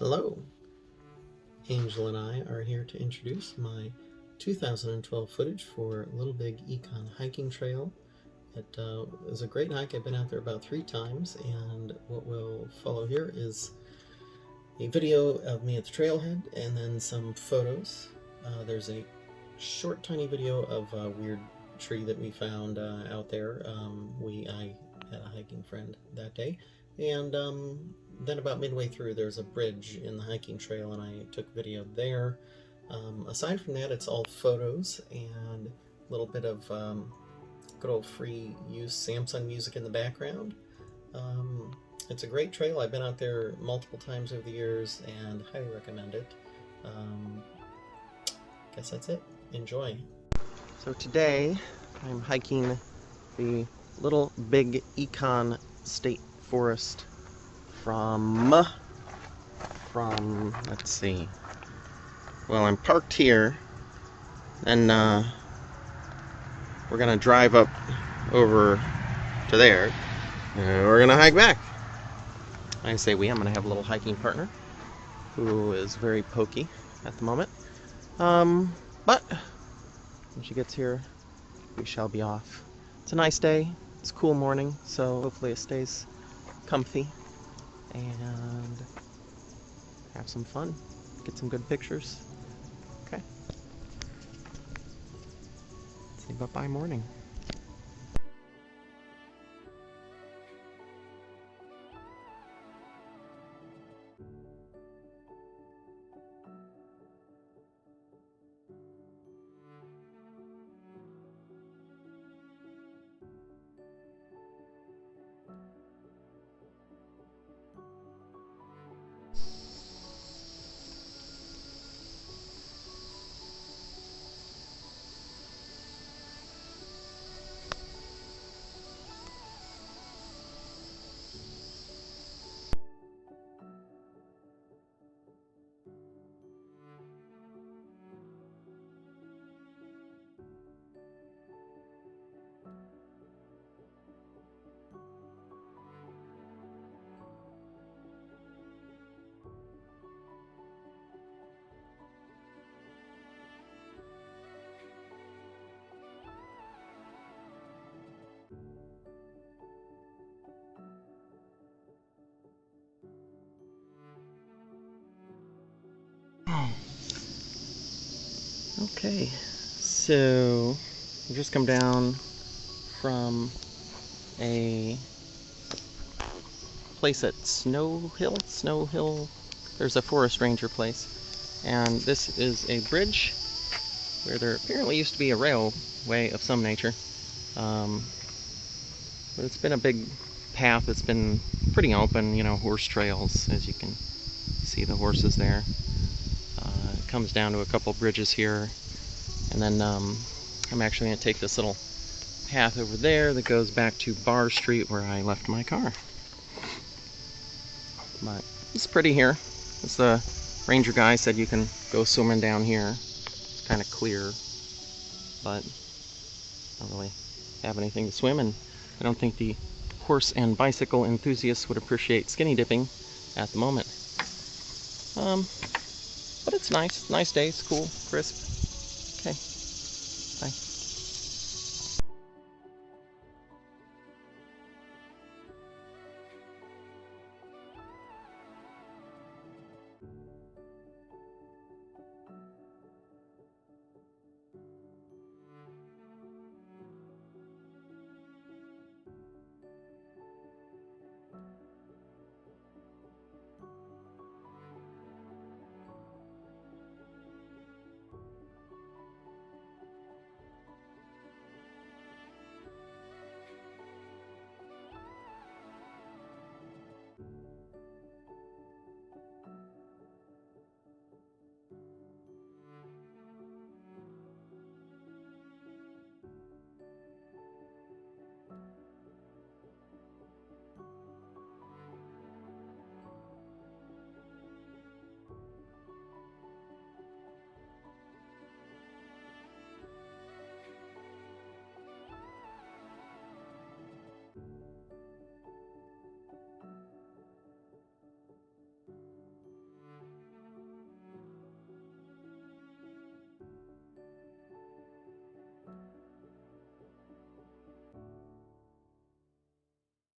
Hello! Angel and I are here to introduce my 2012 footage for Little Big Econ hiking trail. It is a great hike. I've been out there about 3 times, and what will follow here is a video of me at the trailhead and then some photos. There's a short tiny video of a weird tree that we found out there. I had a hiking friend that day, and then about midway through there's a bridge in the hiking trail and I took video there. Aside from that, it's all photos and a little bit of good old free use Samsung music in the background. It's a great trail. I've been out there multiple times over the years and highly recommend it. Guess that's it. Enjoy. So today I'm hiking the Little Big Econ State Forest from, let's see, well, I'm parked here, and we're gonna drive up over to there, and we're gonna hike back. I say I'm gonna have a little hiking partner who is very pokey at the moment, but when she gets here we shall be off. It's a nice day, it's a cool morning, so hopefully it stays comfy and have some fun, get some good pictures. Okay, say bye-bye morning. Okay, so we've just come down from a place at Snow Hill. There's a forest ranger place, and this is a bridge where there apparently used to be a railway of some nature, but it's been a big path. It's been pretty open, you know, horse trails, as you can see the horses there. It comes down to a couple bridges here, and then I'm actually going to take this little path over there that goes back to Bar Street where I left my car. But it's pretty here. As the ranger guy said, you can go swimming down here. It's kind of clear, but I don't really have anything to swim, and I don't think the horse and bicycle enthusiasts would appreciate skinny dipping at the moment. But it's nice day, it's cool, crisp.